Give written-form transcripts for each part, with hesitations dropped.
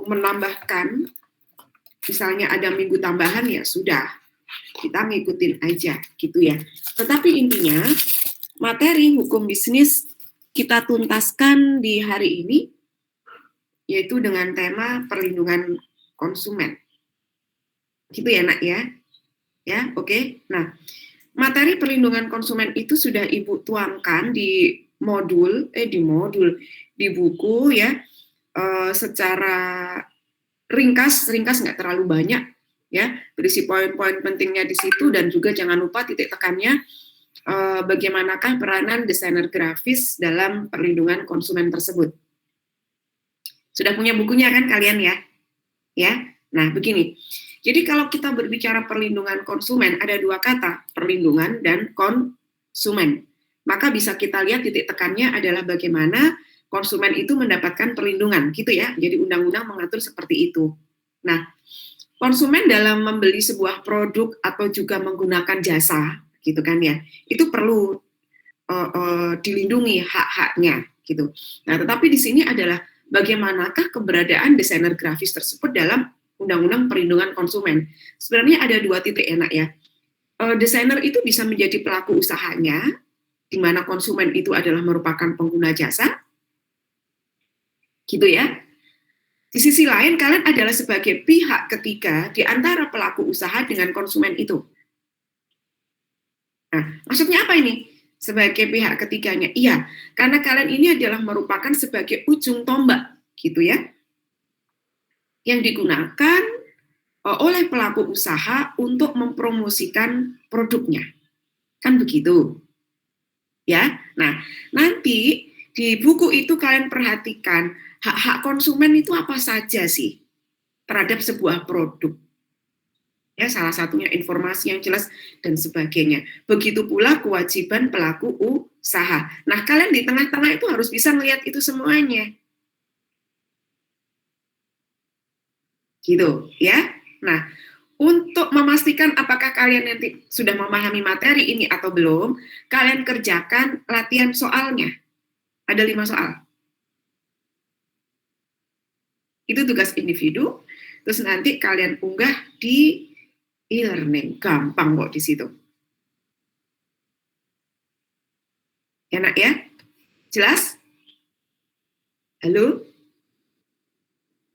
mau menambahkan, misalnya ada minggu tambahan, ya sudah, kita ngikutin aja gitu ya. Tetapi intinya materi hukum bisnis kita tuntaskan di hari ini yaitu dengan tema perlindungan konsumen. Gitu ya, Nak ya. Ya, oke. Nah, materi perlindungan konsumen itu sudah Ibu tuangkan di buku ya, secara ringkas nggak terlalu banyak ya, berisi poin-poin pentingnya di situ, dan juga jangan lupa titik tekannya bagaimanakah peranan desainer grafis dalam perlindungan konsumen tersebut. Sudah punya bukunya kan kalian ya? Ya. Nah, begini. Jadi kalau kita berbicara perlindungan konsumen, ada dua kata, perlindungan dan konsumen. Maka bisa kita lihat titik tekannya adalah bagaimana konsumen itu mendapatkan perlindungan, gitu ya. Jadi undang-undang mengatur seperti itu. Nah, konsumen dalam membeli sebuah produk atau juga menggunakan jasa, gitu kan ya, itu perlu dilindungi hak-haknya, gitu. Nah, tetapi di sini adalah bagaimanakah keberadaan desainer grafis tersebut dalam Undang-Undang Perlindungan Konsumen. Sebenarnya ada dua titik enak ya. Desainer itu bisa menjadi pelaku usahanya, di mana konsumen itu adalah merupakan pengguna jasa, gitu ya. Di sisi lain, kalian adalah sebagai pihak ketiga di antara pelaku usaha dengan konsumen itu. Nah, maksudnya apa ini? Sebagai pihak ketiganya? Iya, karena kalian ini adalah merupakan sebagai ujung tombak, gitu ya, yang digunakan oleh pelaku usaha untuk mempromosikan produknya. Kan begitu. Ya. Nah, nanti di buku itu kalian perhatikan hak-hak konsumen itu apa saja sih terhadap sebuah produk. Ya, salah satunya informasi yang jelas dan sebagainya. Begitu pula kewajiban pelaku usaha. Nah, kalian di tengah-tengah itu harus bisa melihat itu semuanya. Gitu, ya. Nah, untuk memastikan apakah kalian nanti sudah memahami materi ini atau belum, kalian kerjakan latihan soalnya. Ada 5 soal. Itu tugas individu, terus nanti kalian unggah di e-learning. Gampang kok di situ. Enak ya? Jelas? Halo?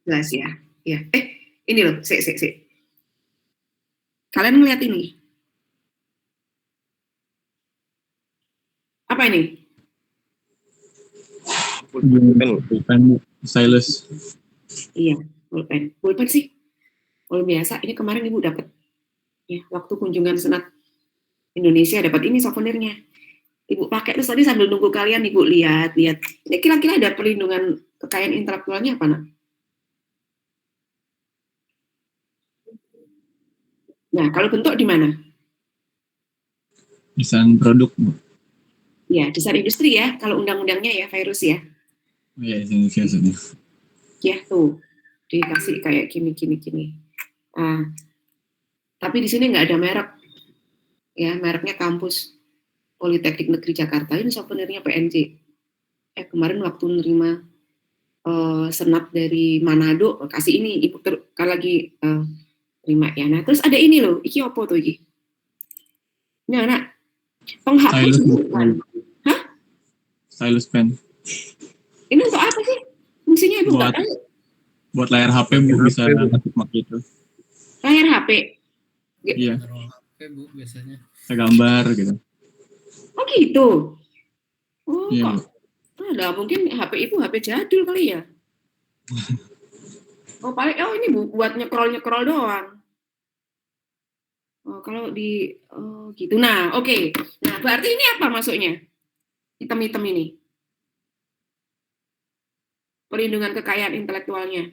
Jelas ya? Ya. Ini loh, sik. Kalian melihat ini? Apa ini? Pulpen, stylus. Iya, pulpen. Pulpen sih. Kalau biasa, ini kemarin Ibu dapat. Ya, waktu kunjungan Senat Indonesia dapat ini souvenirnya. Ibu pakai, terus tadi sambil nunggu kalian Ibu lihat. Ini kira-kira ada perlindungan kekayaan intelektualnya apa, Nak? Nah, kalau bentuk di mana? Desain produk, Bu. Ya, desain industri ya, kalau undang-undangnya ya, virus ya. Iya, desain industri. Ya, tuh. Dikasih kayak gini. Nah, tapi di sini nggak ada merek. Ya, mereknya Kampus Politeknik Negeri Jakarta. Ini souvenirnya PNJ. Kemarin waktu nerima senat dari Manado, kasih ini, Ibu kalau lagi terima ya. Nah, terus ada ini loh, iki apa tuh iki? Ini anak penghapus bukan? Hah? Stylus pen. Ini untuk apa sih? Fungsinya Ibu nggak tahu. Buat layar HP Bu, bisa mak gitu. Layar HP? Iya. HP Bu biasanya. Bisa gambar gitu. Oh gitu? Oh Iya, kok? Ada mungkin HP Ibu HP jadul kali ya? Oh paling, ini Bu, buat nyekrol doang. Oh, kalau di gitu. Nah, oke. Nah, berarti ini apa maksudnya? Hitam-hitam ini. Perlindungan kekayaan intelektualnya.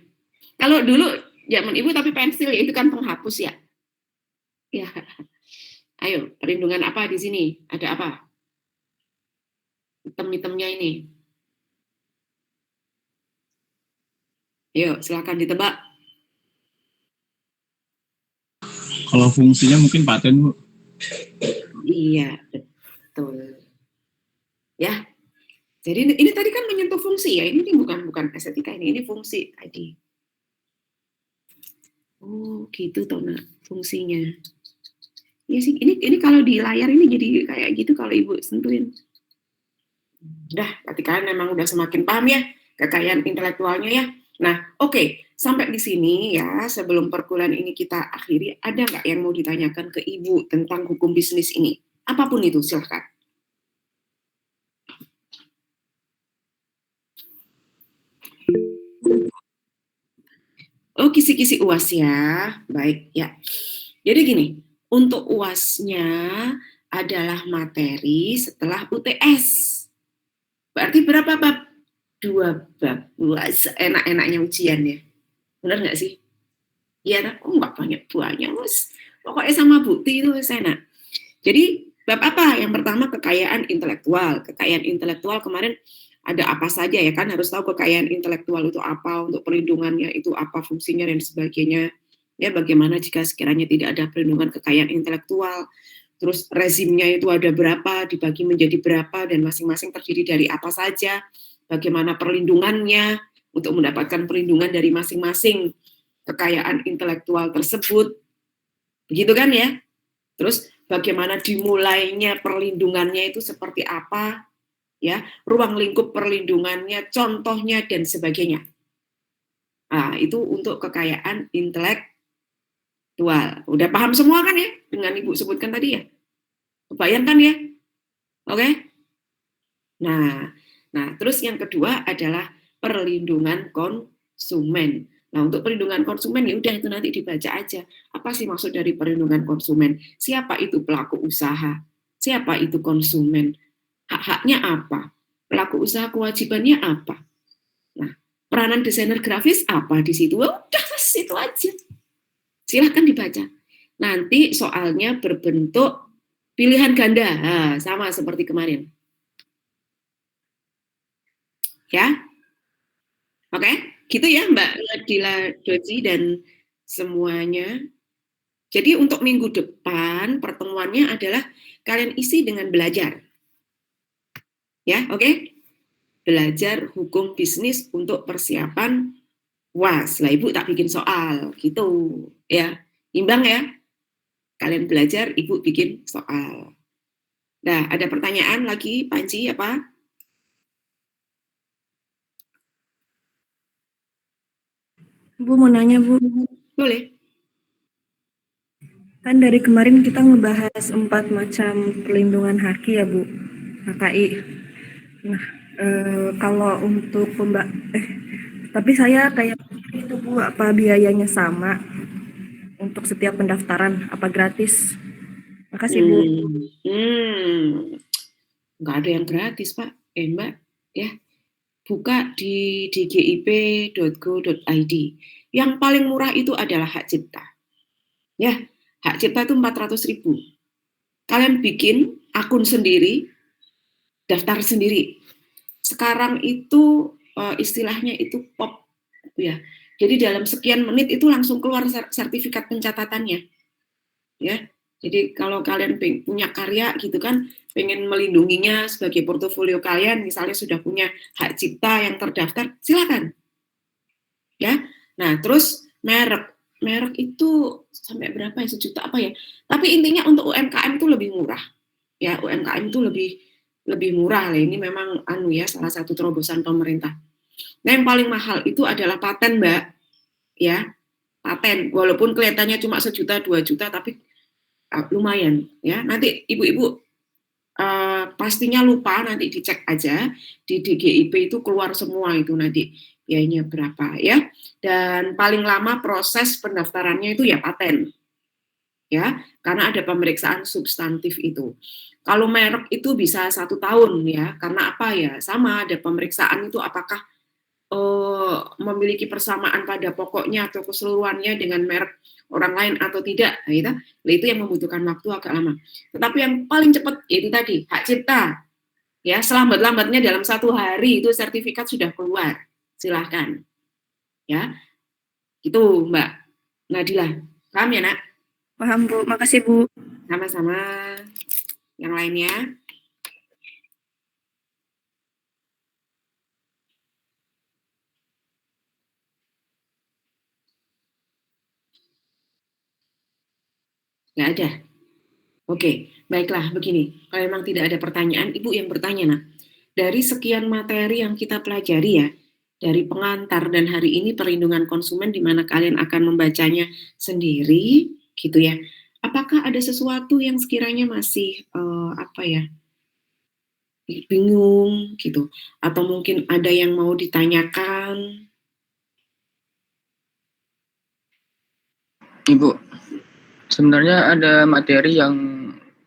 Kalau dulu zaman Ibu tapi pensil ya, itu kan penghapus ya. Ya. Ayo, perlindungan apa di sini? Ada apa? Hitam-hitamnya ini. Ayo, silakan ditebak. Kalau fungsinya mungkin paten, Bu. Iya, betul. Ya. Jadi ini tadi kan menyentuh fungsi ya. Ini bukan estetika ini fungsi tadi. Oh, gitu toh, Nak, fungsinya. Iya sih, ini kalau di layar ini jadi kayak gitu kalau Ibu sentuhin. Udah, berarti kalian memang udah semakin paham ya kekayaan intelektualnya ya. Nah, oke, sampai di sini ya, sebelum perkuliahan ini kita akhiri, ada nggak yang mau ditanyakan ke Ibu tentang hukum bisnis ini? Apapun itu, silahkan. Oh, kisi-kisi UAS ya. Baik, ya. Jadi gini, untuk UASnya adalah materi setelah UTS. Berarti berapa bab? 2 bab. Wah, enak-enaknya ujian ya. Benar nggak sih? Iya, oh, nggak banyak-banyak. Pokoknya sama bukti itu enak. Jadi, bab apa? Yang pertama, kekayaan intelektual. Kekayaan intelektual kemarin ada apa saja ya kan, harus tahu kekayaan intelektual itu apa, untuk perlindungannya itu apa, fungsinya dan sebagainya. Ya, bagaimana jika sekiranya tidak ada perlindungan kekayaan intelektual, terus rezimnya itu ada berapa, dibagi menjadi berapa, dan masing-masing terdiri dari apa saja, bagaimana perlindungannya, untuk mendapatkan perlindungan dari masing-masing kekayaan intelektual tersebut, begitu kan ya? Terus bagaimana dimulainya perlindungannya itu seperti apa, ya, ruang lingkup perlindungannya, contohnya dan sebagainya. Nah, itu untuk kekayaan intelektual. Udah paham semua kan ya dengan Ibu sebutkan tadi ya? Kebayangkan ya? Oke? Nah, terus yang kedua adalah perlindungan konsumen. Nah, untuk perlindungan konsumen ya udah itu nanti dibaca aja. Apa sih maksud dari perlindungan konsumen? Siapa itu pelaku usaha? Siapa itu konsumen? Hak-haknya apa? Pelaku usaha kewajibannya apa? Nah, peranan desainer grafis apa di situ? Udah, itu aja. Silahkan dibaca. Nanti soalnya berbentuk pilihan ganda. Nah, sama seperti kemarin. Ya, oke, gitu ya Mbak Dila Doji dan semuanya. Jadi untuk minggu depan pertemuannya adalah kalian isi dengan belajar. Ya, oke? Belajar hukum bisnis untuk persiapan UAS. Lah Ibu tak bikin soal, gitu. Ya, imbang ya. Kalian belajar, Ibu bikin soal. Nah, ada pertanyaan lagi, Panji, apa? Bu mau nanya Bu, Boleh. kan dari kemarin kita ngebahas 4 macam perlindungan haki ya Bu, HKI. Nah, kalau untuk tapi saya kayak itu Bu, apa biayanya sama untuk setiap pendaftaran, apa gratis? Makasih Bu. Nggak ada yang gratis Pak, Mbak, ya. Buka di dgip.go.id. Yang paling murah itu adalah hak cipta. Ya, hak cipta itu 400.000. Kalian bikin akun sendiri, daftar sendiri. Sekarang itu istilahnya itu pop ya. Jadi dalam sekian menit itu langsung keluar sertifikat pencatatannya. Ya. Jadi kalau kalian punya karya gitu kan, pengen melindunginya sebagai portofolio kalian, misalnya sudah punya hak cipta yang terdaftar, silakan. Ya. Nah, terus merek itu sampai berapa ya, 1 juta apa ya? Tapi intinya untuk UMKM itu lebih murah. Ya, UMKM itu lebih murah lah. Ini memang ya salah satu terobosan pemerintah. Nah, yang paling mahal itu adalah paten, Mbak. Ya, paten. Walaupun kelihatannya cuma 1 juta, 2 juta, tapi lumayan. Ya, nanti ibu-ibu pastinya lupa, nanti dicek aja di DGIP itu keluar semua itu nanti biayanya berapa ya. Dan paling lama proses pendaftarannya itu ya paten. Ya, karena ada pemeriksaan substantif itu. Kalau merek itu bisa 1 tahun ya, karena apa ya? Sama ada pemeriksaan itu apakah memiliki persamaan pada pokoknya atau keseluruhannya dengan merek orang lain atau tidak, nah, itu yang membutuhkan waktu agak lama. Tetapi yang paling cepat yaitu tadi hak cipta, ya selambat-lambatnya dalam 1 hari itu sertifikat sudah keluar, silahkan, ya itu Mbak Nadila, paham ya Nak? Paham Bu, makasih Bu. Sama-sama. Yang lainnya? Nggak ada. Oke, baiklah begini. Kalau memang tidak ada pertanyaan, Ibu yang bertanya, nak. Dari sekian materi yang kita pelajari ya, dari pengantar dan hari ini perlindungan konsumen di mana kalian akan membacanya sendiri, gitu ya. Apakah ada sesuatu yang sekiranya masih bingung gitu, atau mungkin ada yang mau ditanyakan? Ibu, sebenarnya ada materi yang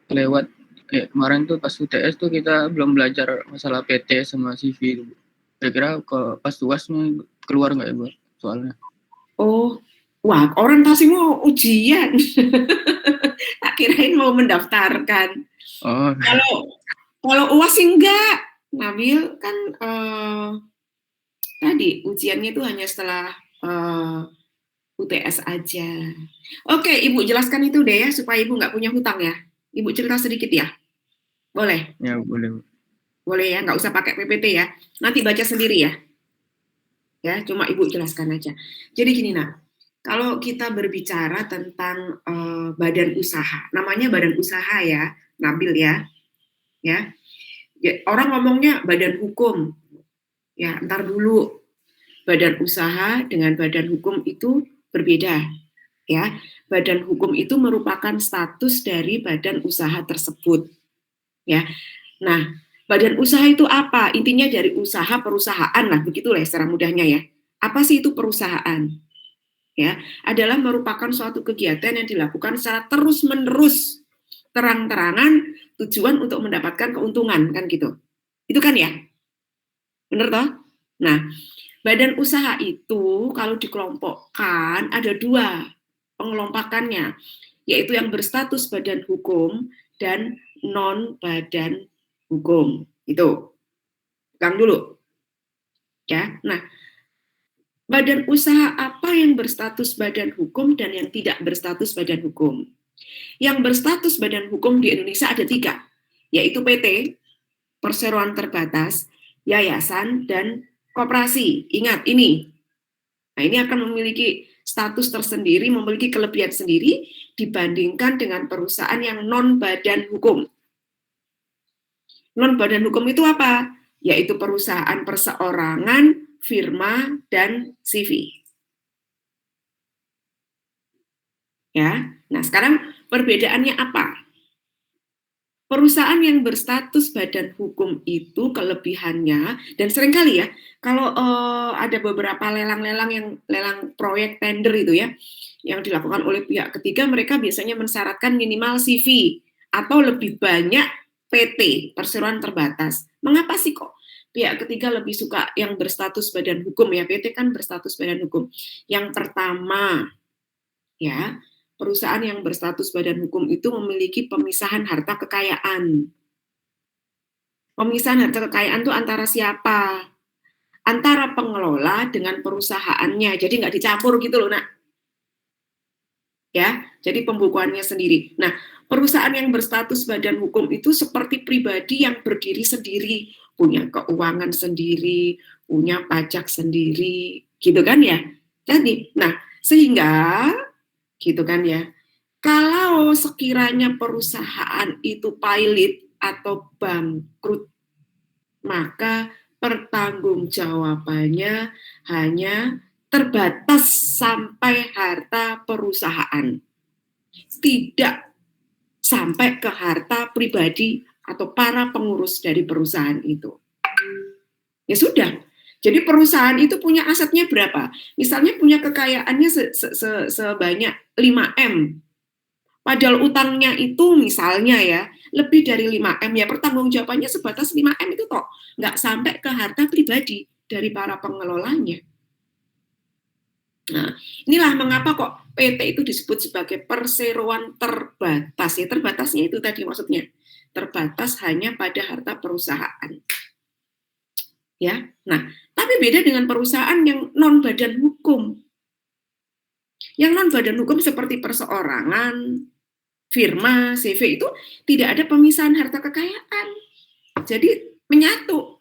lewat kayak kemarin tuh pas UTS tuh kita belum belajar masalah PT sama CV. Kira-kira ke pas tugasnya keluar nggak Ibu soalnya? Oh, wah, orientasimu ujian. Tak kirain mau mendaftarkan. Oh, Kalau UAS sih enggak. Nabil kan tadi ujiannya itu hanya setelah UTS aja. Oke, Ibu jelaskan itu deh ya, supaya Ibu nggak punya hutang ya. Ibu cerita sedikit ya? Boleh? ya boleh. Boleh ya, nggak usah pakai PPT ya. Nanti baca sendiri ya. Ya, cuma Ibu jelaskan aja. Jadi gini, nak. Kalau kita berbicara tentang badan usaha, namanya badan usaha ya, Nabil ya. Ya. Orang ngomongnya badan hukum. Ya, ntar dulu. Badan usaha dengan badan hukum itu berbeda. Ya, badan hukum itu merupakan status dari badan usaha tersebut. Ya, nah, badan usaha itu apa? Intinya dari usaha perusahaan lah, begitulah secara mudahnya ya. Apa sih itu perusahaan? Ya, adalah merupakan suatu kegiatan yang dilakukan secara terus-menerus, terang-terangan, tujuan untuk mendapatkan keuntungan, kan gitu. Itu kan ya? Bener toh? Nah, badan usaha itu kalau dikelompokkan ada dua pengelompokannya, yaitu yang berstatus badan hukum dan non badan hukum. Itu. Pegang dulu. Ya. Nah, badan usaha apa yang berstatus badan hukum dan yang tidak berstatus badan hukum? Yang berstatus badan hukum di Indonesia ada 3, yaitu PT, perseroan terbatas, yayasan, dan koperasi. Ingat ini. Nah, ini akan memiliki status tersendiri, memiliki kelebihan sendiri dibandingkan dengan perusahaan yang non badan hukum. Non badan hukum itu apa? Yaitu perusahaan perseorangan, firma, dan CV. Ya. Nah, sekarang perbedaannya apa? Perusahaan yang berstatus badan hukum itu kelebihannya, dan seringkali ya, kalau ada beberapa lelang-lelang yang lelang proyek tender itu ya, yang dilakukan oleh pihak ketiga, mereka biasanya mensyaratkan minimal CV atau lebih banyak PT, perseroan terbatas. Mengapa sih kok pihak ketiga lebih suka yang berstatus badan hukum ya? PT kan berstatus badan hukum. Yang pertama, ya, perusahaan yang berstatus badan hukum itu memiliki pemisahan harta kekayaan. Pemisahan harta kekayaan itu antara siapa? Antara pengelola dengan perusahaannya. Jadi nggak dicampur gitu loh, nak. Ya, jadi pembukuannya sendiri. Nah, perusahaan yang berstatus badan hukum itu seperti pribadi yang berdiri sendiri, punya keuangan sendiri, punya pajak sendiri, gitu kan ya. Jadi, nah, sehingga gitu kan ya. Kalau sekiranya perusahaan itu pailit atau bangkrut, maka pertanggungjawabannya hanya terbatas sampai harta perusahaan. Tidak sampai ke harta pribadi atau para pengurus dari perusahaan itu. Ya sudah. Jadi perusahaan itu punya asetnya berapa? Misalnya punya kekayaannya sebanyak 5M. Padahal utangnya itu misalnya ya, lebih dari 5M ya, pertanggungjawabannya sebatas 5M itu toh. Nggak sampai ke harta pribadi dari para pengelolanya. Nah, inilah mengapa kok PT itu disebut sebagai perseroan terbatas. Ya, terbatasnya itu tadi maksudnya. Terbatas hanya pada harta perusahaan. Ya, nah, tapi beda dengan perusahaan yang non badan hukum. Yang non badan hukum seperti perseorangan, firma, CV itu tidak ada pemisahan harta kekayaan. Jadi menyatu.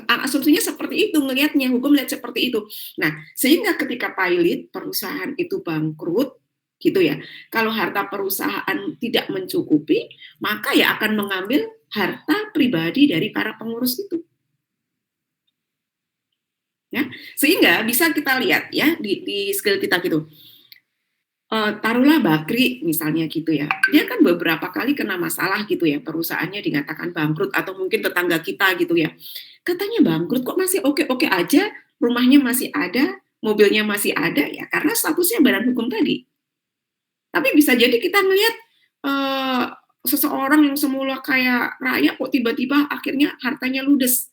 Asumsinya seperti itu, ngelihatnya hukum lihat seperti itu. Nah, sehingga ketika pailit perusahaan itu bangkrut, gitu ya. Kalau harta perusahaan tidak mencukupi, maka ya akan mengambil harta pribadi dari para pengurus itu. Ya, sehingga bisa kita lihat ya di skill kita gitu. Taruhlah Bakri misalnya gitu ya, dia kan beberapa kali kena masalah gitu ya, perusahaannya dinyatakan bangkrut atau mungkin tetangga kita gitu ya, katanya bangkrut kok masih oke-oke aja, rumahnya masih ada, mobilnya masih ada ya karena statusnya badan hukum tadi. Tapi bisa jadi kita ngelihat seseorang yang semula kayak raya kok tiba-tiba akhirnya hartanya ludes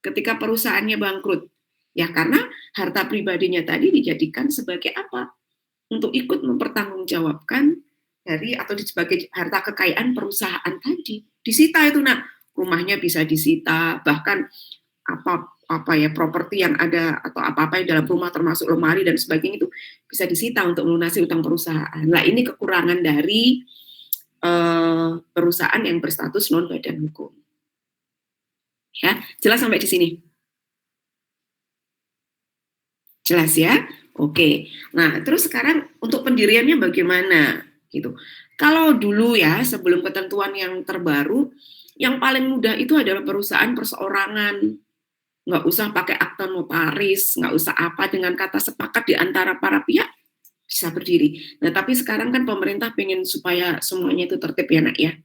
ketika perusahaannya bangkrut. Ya karena harta pribadinya tadi dijadikan sebagai apa? Untuk ikut mempertanggungjawabkan dari atau sebagai harta kekayaan perusahaan tadi. Disita itu, nah, rumahnya bisa disita, bahkan apa ya properti yang ada atau apa-apa yang dalam rumah termasuk lemari dan sebagainya itu bisa disita untuk melunasi utang perusahaan. Nah, ini kekurangan dari perusahaan yang berstatus non badan hukum. Ya, jelas sampai di sini? Jelas ya? Oke. Nah, terus sekarang untuk pendiriannya bagaimana gitu. Kalau dulu ya, sebelum ketentuan yang terbaru, yang paling mudah itu adalah perusahaan perseorangan. Nggak usah pakai akta notaris, nggak usah apa, dengan kata sepakat di antara para pihak bisa berdiri. Nah, tapi sekarang kan pemerintah pengen supaya semuanya itu tertib ya, Nak ya.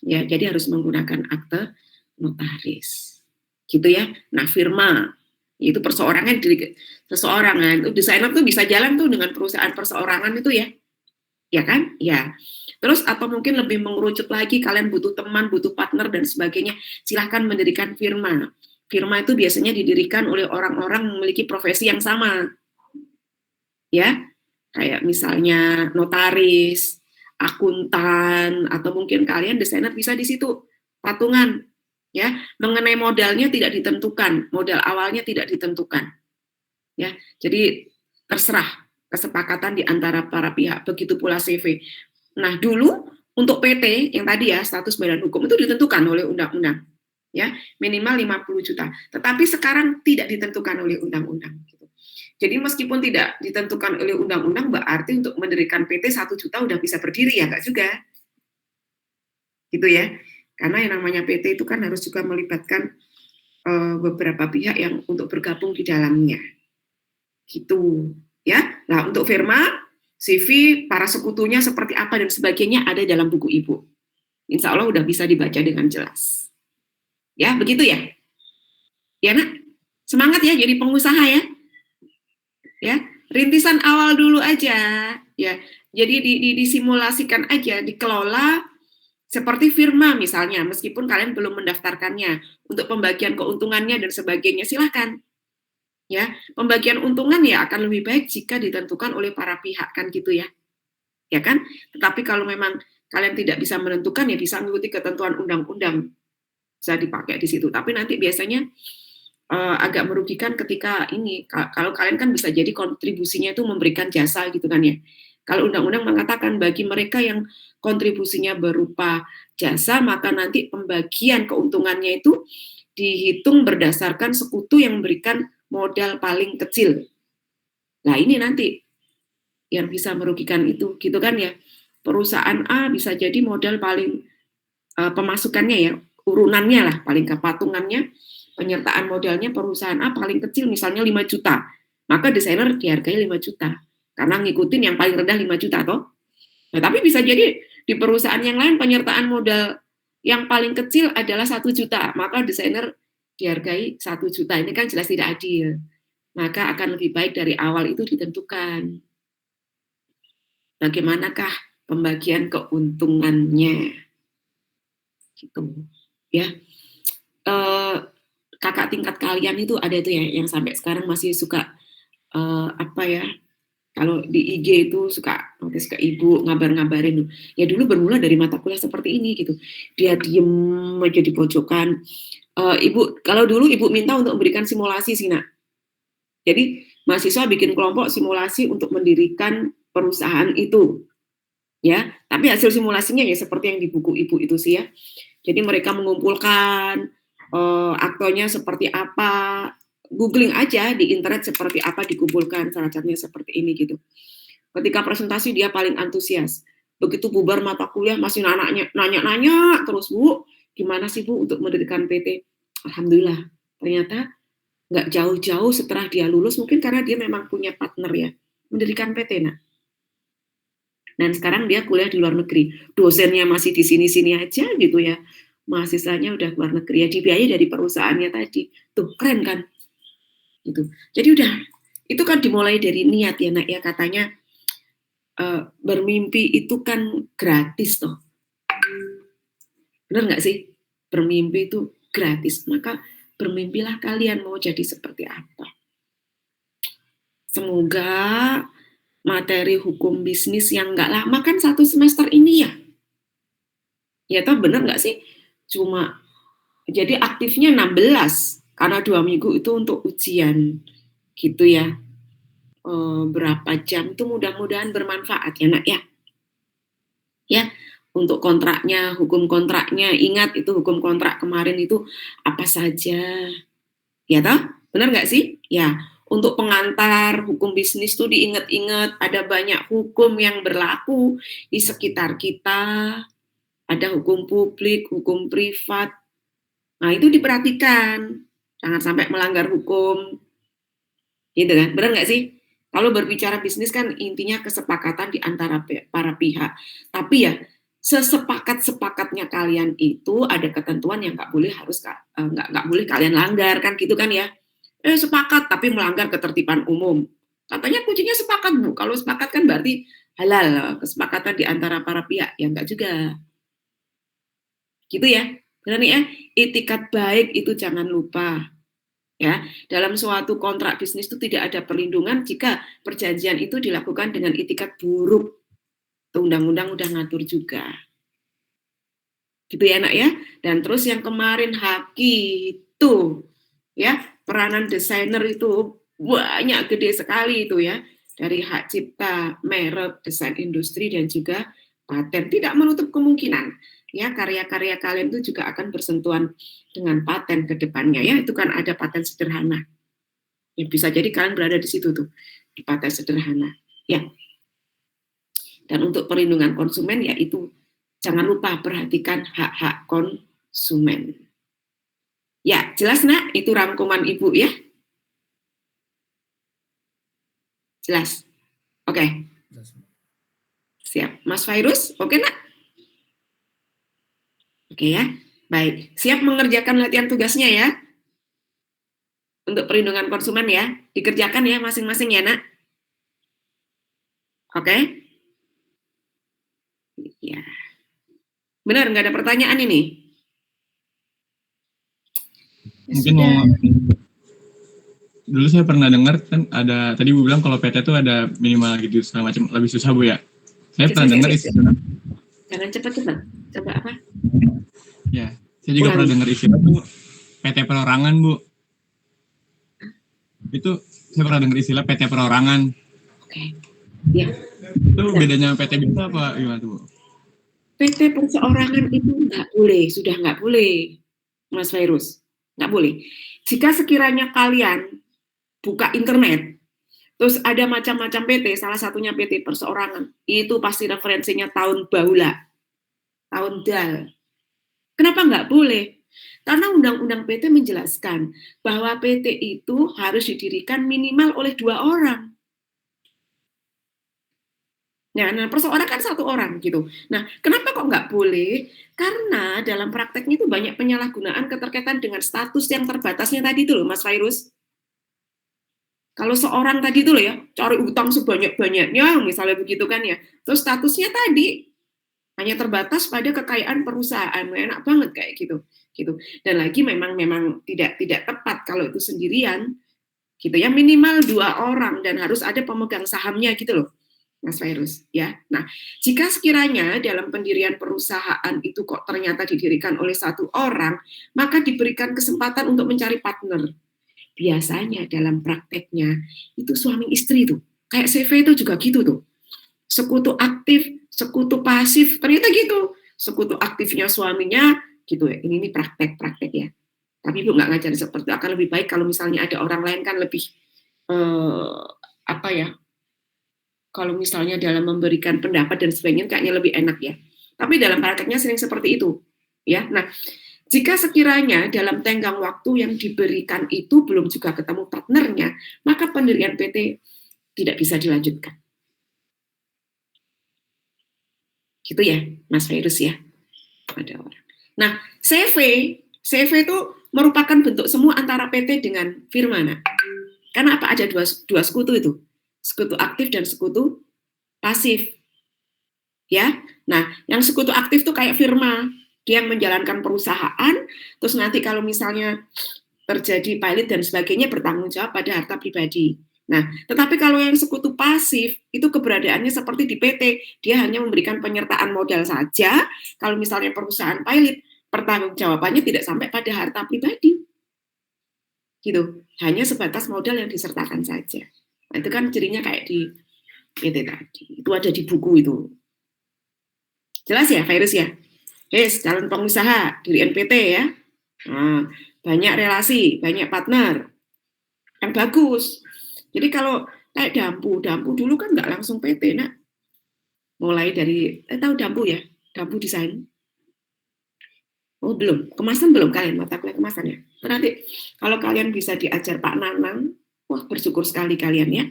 Ya, jadi harus menggunakan akte notaris. Gitu ya. Nah, firma itu perseorangan diri seseorangan, desainer tuh bisa jalan tuh dengan perusahaan perseorangan itu ya kan, ya. Terus atau mungkin lebih mengerucut lagi, kalian butuh teman, butuh partner dan sebagainya, silahkan mendirikan firma. Firma itu biasanya didirikan oleh orang-orang memiliki profesi yang sama, ya, kayak misalnya notaris, akuntan, atau mungkin kalian desainer bisa di situ patungan. Ya, mengenai modalnya tidak ditentukan, modal awalnya tidak ditentukan. Ya, jadi terserah kesepakatan di antara para pihak, begitu pula CV. Nah, dulu untuk PT yang tadi ya status badan hukum itu ditentukan oleh undang-undang. Ya, minimal 50 juta. Tetapi sekarang tidak ditentukan oleh undang-undang gitu. Jadi meskipun tidak ditentukan oleh undang-undang berarti untuk mendirikan PT 1 juta udah bisa berdiri ya, enggak juga. Gitu ya. Karena yang namanya PT itu kan harus juga melibatkan beberapa pihak yang untuk bergabung di dalamnya. Gitu, ya. Nah, untuk firma, CV, para sekutunya seperti apa dan sebagainya ada dalam buku ibu. Insya Allah udah bisa dibaca dengan jelas. Ya, begitu ya. Ya, Nak. Semangat ya jadi pengusaha ya. Ya, rintisan awal dulu aja. Ya, jadi disimulasikan aja, dikelola seperti firma misalnya, meskipun kalian belum mendaftarkannya, untuk pembagian keuntungannya dan sebagainya, silahkan. Ya, pembagian untungan ya akan lebih baik jika ditentukan oleh para pihak kan gitu ya. Ya kan? Tetapi kalau memang kalian tidak bisa menentukan ya bisa mengikuti ketentuan undang-undang. Bisa dipakai di situ. Tapi nanti biasanya agak merugikan ketika ini kalau kalian kan bisa jadi kontribusinya itu memberikan jasa gitu kan ya. Kalau undang-undang mengatakan bagi mereka yang kontribusinya berupa jasa, maka nanti pembagian keuntungannya itu dihitung berdasarkan sekutu yang memberikan modal paling kecil. Nah, ini nanti yang bisa merugikan itu, gitu kan ya. Perusahaan A bisa jadi modal paling pemasukannya ya, urunannya lah, paling kepatungannya, penyertaan modalnya perusahaan A paling kecil misalnya 5 juta. Maka desainer dihargai 5 juta. Karena ngikutin yang paling rendah 5 juta toh. Nah, tapi bisa jadi di perusahaan yang lain penyertaan modal yang paling kecil adalah 1 juta, maka desainer dihargai 1 juta. Ini kan jelas tidak adil. Maka akan lebih baik dari awal itu ditentukan. Bagaimanakah pembagian keuntungannya? Gitu. Ya. Kakak tingkat kalian itu ada itu ya yang sampai sekarang masih suka apa ya? Kalau di IG itu suka notis ke ibu, ngabar-ngabarin. Ya dulu bermula dari mata kuliah seperti ini gitu. Dia diem aja di pojokan. Ibu, kalau dulu ibu minta untuk memberikan simulasi sih, Nak. Jadi mahasiswa bikin kelompok simulasi untuk mendirikan perusahaan itu. Ya, tapi hasil simulasinya ya seperti yang di buku ibu itu sih ya. Jadi mereka mengumpulkan aktonya seperti apa, googling aja di internet seperti apa dikumpulkan, syarat-syaratnya seperti ini gitu. Ketika presentasi dia paling antusias. Begitu bubar mata kuliah masih nanya-nanya terus, Bu, gimana sih Bu untuk mendirikan PT? Alhamdulillah, ternyata nggak jauh-jauh setelah dia lulus, mungkin karena dia memang punya partner ya, mendirikan PT. Nah, dan sekarang dia kuliah di luar negeri, dosennya masih di sini-sini aja gitu ya, mahasiswanya udah luar negeri ya, dibiayai dari perusahaannya tadi, tuh keren kan? Gitu. Jadi udah, itu kan dimulai dari niat ya Nak ya, katanya bermimpi itu kan gratis toh, benar nggak sih? Bermimpi itu gratis, maka bermimpilah kalian mau jadi seperti apa. Semoga materi hukum bisnis yang nggak lama kan 1 semester ini ya. Ya toh bener nggak sih? Cuma jadi aktifnya 16 karena 2 minggu itu untuk ujian gitu ya. Berapa jam itu mudah-mudahan bermanfaat ya Nak ya. Ya, untuk kontraknya, hukum kontraknya, ingat itu hukum kontrak kemarin itu apa saja. Ya toh? Bener nggak sih? Ya, untuk pengantar hukum bisnis tuh diingat-ingat ada banyak hukum yang berlaku di sekitar kita. Ada hukum publik, hukum privat. Nah, itu diperhatikan. Jangan sampai melanggar hukum. Gitu kan? Benar nggak sih? Kalau berbicara bisnis kan intinya kesepakatan di antara para pihak. Tapi ya, sesepakat-sepakatnya kalian itu ada ketentuan yang nggak boleh kalian langgar kan gitu kan ya. Sepakat tapi melanggar ketertiban umum. Katanya kuncinya sepakat Bu. Kalau sepakat kan berarti halal, kesepakatan di antara para pihak. Ya enggak juga. Gitu ya. Benar nih ya. Itikat baik itu jangan lupa. Ya, dalam suatu kontrak bisnis itu tidak ada perlindungan jika perjanjian itu dilakukan dengan itikat buruk. Undang-undang udah ngatur juga. Gitu ya Nak ya. Dan terus yang kemarin Haki itu ya, peranan desainer itu banyak gede sekali itu ya. Dari hak cipta, merek, desain industri dan juga paten. Tidak menutup kemungkinan ya karya-karya kalian itu juga akan bersentuhan dengan paten ke depannya ya. Itu kan ada paten sederhana. Ya bisa jadi kalian berada di situ tuh, di paten sederhana. Ya. Dan untuk perlindungan konsumen yaitu jangan lupa perhatikan hak-hak konsumen. Ya, jelas Nak, itu rangkuman Ibu ya. Jelas. Oke. Siap. Mas Fairuz, oke Nak? Oke ya, baik. Siap mengerjakan latihan tugasnya ya? Untuk perlindungan konsumen ya? Dikerjakan ya masing-masing ya, Nak? Oke? Ya. Benar, nggak ada pertanyaan ini? Mungkin mau dulu saya pernah dengar kan ada, tadi Bu bilang kalau PT itu ada minimal gitu segala macam, lebih susah Bu ya? Saya pernah dengar istilah. Jangan cepat-cepat. Coba apa? Ya, saya juga pernah dengar istilah tuh PT perorangan, Bu. Itu saya pernah dengar istilah PT perorangan. Oke. Ya. Itu bedanya PT biasa apa gimana tuh, Bu? PT perseorangan itu nggak boleh, sudah nggak boleh, Mas Fairuz. Nggak boleh. Jika sekiranya kalian buka internet, terus ada macam-macam PT, salah satunya PT perseorangan, itu pasti referensinya tahun baula, tahun dal. Kenapa nggak boleh? Karena Undang-Undang PT menjelaskan bahwa PT itu harus didirikan minimal oleh 2 orang. Nah, perseorangan kan 1 orang gitu. Nah, kenapa kok nggak boleh? Karena dalam prakteknya itu banyak penyalahgunaan keterkaitan dengan status yang terbatasnya tadi itu loh, Mas Fairuz. Kalau seorang tadi itu loh ya, cari utang sebanyak-banyaknya, misalnya begitu kan ya. Terus statusnya tadi hanya terbatas pada kekayaan perusahaan, enak banget kayak gitu. Dan lagi memang tidak tepat kalau itu sendirian, gitu ya, minimal 2 orang dan harus ada pemegang sahamnya gitu loh, Mas Fairuz ya. Nah, jika sekiranya dalam pendirian perusahaan itu kok ternyata didirikan oleh 1 orang, maka diberikan kesempatan untuk mencari partner. Biasanya dalam prakteknya itu suami istri tuh, kayak CV itu juga gitu tuh. Sekutu aktif, sekutu pasif, ternyata gitu. Sekutu aktifnya suaminya gitu ya. Ini praktek ya. Tapi Ibu nggak ngajarin seperti itu. Akan lebih baik kalau misalnya ada orang lain kan lebih kalau misalnya dalam memberikan pendapat dan sebagainya kayaknya lebih enak ya. Tapi dalam prakteknya sering seperti itu. Ya, nah jika sekiranya dalam tenggang waktu yang diberikan itu belum juga ketemu partnernya, maka pendirian PT tidak bisa dilanjutkan. Gitu ya, Mas Virus ya. Ada orang. Nah, CV itu merupakan bentuk semua antara PT dengan firma. Nah, karena apa? Ada dua sekutu itu, sekutu aktif dan sekutu pasif. Ya, nah yang sekutu aktif tuh kayak firma, dia yang menjalankan perusahaan, terus nanti kalau misalnya terjadi pilot dan sebagainya bertanggung jawab pada harta pribadi. Nah, tetapi kalau yang sekutu pasif itu keberadaannya seperti di PT, dia hanya memberikan penyertaan modal saja. Kalau misalnya perusahaan pilot, pertanggungjawabannya tidak sampai pada harta pribadi, gitu. Hanya sebatas modal yang disertakan saja. Nah, itu kan cirinya kayak di PT tadi. Itu ada di buku itu. Jelas ya, Virus ya? Yes, calon pengusaha, diri NPT ya. Nah, banyak relasi, banyak partner. Yang bagus. Jadi kalau kayak Dampu dulu kan nggak langsung PT, nak. Mulai dari, tahu Dampu ya? Dampu desain. Oh belum, kemasan belum kalian, mata kuliah kemasan ya. Nanti kalau kalian bisa diajar Pak Nanang, wah bersyukur sekali kalian ya.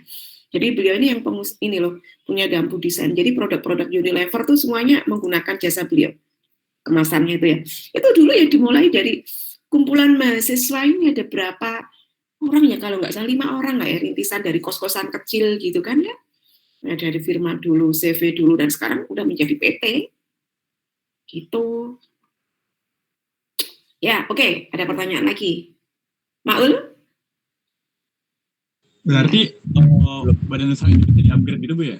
Jadi beliau ini yang ini loh, punya Dampu desain. Jadi produk-produk Unilever tuh semuanya menggunakan jasa beliau. Kemasannya itu ya. Itu dulu ya dimulai dari kumpulan mahasiswa ini ada berapa orang ya, kalau nggak salah 5 orang nggak ya, rintisan dari kos-kosan kecil gitu kan ya. Nah, dari firma dulu, CV dulu, dan sekarang udah menjadi PT. Gitu. Ya, oke. Ada pertanyaan lagi. Maul? Berarti badan usaha itu bisa di-upgrade gitu Bu ya?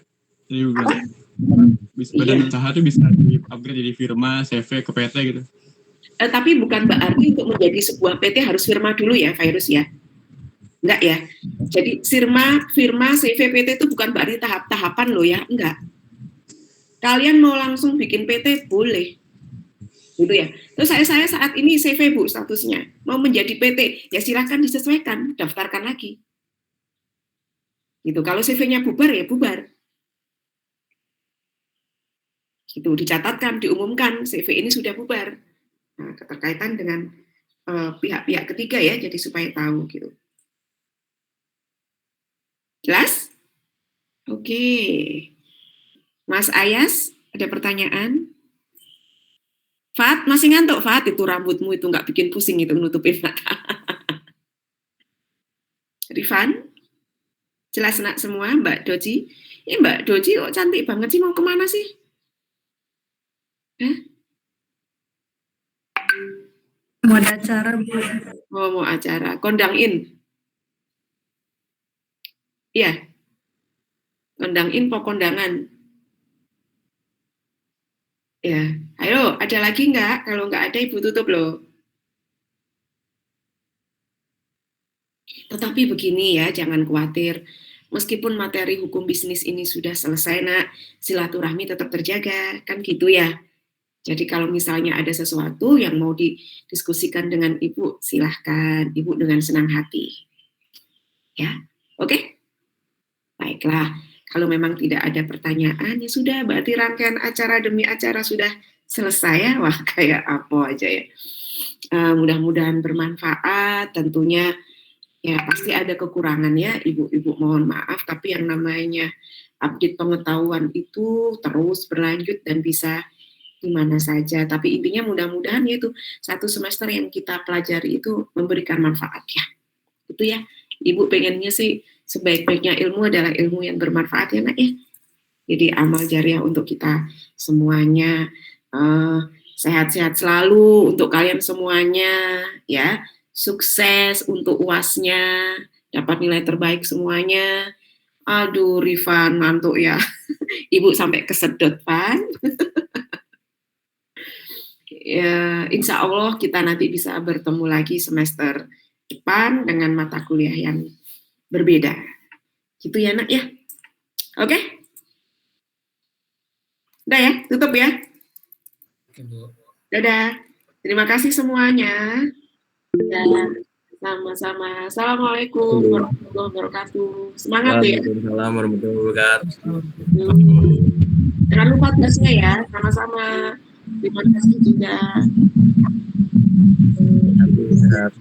Jadi Bu bilang, badan usaha itu bisa di-upgrade jadi firma, CV, ke PT gitu. Tapi bukan berarti untuk menjadi sebuah PT harus firma dulu ya, Virus ya. Enggak ya. Jadi firma, CV, PT itu bukan berarti tahap-tahapan loh ya, enggak. Kalian mau langsung bikin PT boleh. Gitu ya. Terus saya saat ini CV Bu statusnya, mau menjadi PT, ya silahkan disesuaikan, daftarkan lagi. Gitu. Kalau CV-nya bubar ya bubar. Gitu, dicatatkan, diumumkan CV ini sudah bubar. Nah, keterkaitan dengan pihak-pihak ketiga ya, jadi supaya tahu gitu. Jelas? Oke. Mas Ayas, ada pertanyaan? Fat, masih ngantuk, Fat? Itu rambutmu itu nggak bikin pusing itu, nutupin mata. Rifan? Jelas nak semua, Mbak Doji? Ini Mbak Doji kok cantik banget sih, mau kemana sih? Hah? Mau ada acara, Bu. Oh, mau acara. Kondang in? Iya. Kondang in, po kondangan? Ya, ayo, ada lagi nggak? Kalau nggak ada, Ibu tutup loh. Tetapi begini ya, jangan khawatir. Meskipun materi hukum bisnis ini sudah selesai, nak, silaturahmi tetap terjaga, kan gitu ya. Jadi kalau misalnya ada sesuatu yang mau didiskusikan dengan Ibu, silahkan. Ibu dengan senang hati. Ya, oke? Baiklah, kalau memang tidak ada pertanyaan, ya sudah, berarti rangkaian acara demi acara sudah selesai ya. Wah, kayak apa aja ya. Mudah-mudahan bermanfaat, tentunya ya pasti ada kekurangan ya, Ibu-ibu mohon maaf, tapi yang namanya update pengetahuan itu terus berlanjut dan bisa di mana saja. Tapi intinya mudah-mudahan ya itu satu semester yang kita pelajari itu memberikan manfaat ya. Itu ya, Ibu pengennya sih sebaik-baiknya ilmu adalah ilmu yang bermanfaat ya nak ya. Jadi amal jariah untuk kita semuanya, sehat-sehat selalu untuk kalian semuanya ya. Sukses untuk UASnya, dapat nilai terbaik semuanya. Aduh, Rifan ngantuk ya. Ibu sampai kesedot, Pan. Ya, insya Allah kita nanti bisa bertemu lagi semester depan dengan mata kuliah yang berbeda. Gitu ya, nak ya. Oke? Udah ya, tutup ya. Dadah. Terima kasih semuanya. Dadah. Sama-sama. Assalamualaikum warahmatullahi wabarakatuh. Semangat ya. Waalaikumsalam warahmatullahi wabarakatuh. Jangan lupa tugasnya ya, sama-sama. Terima kasih juga. Sehat.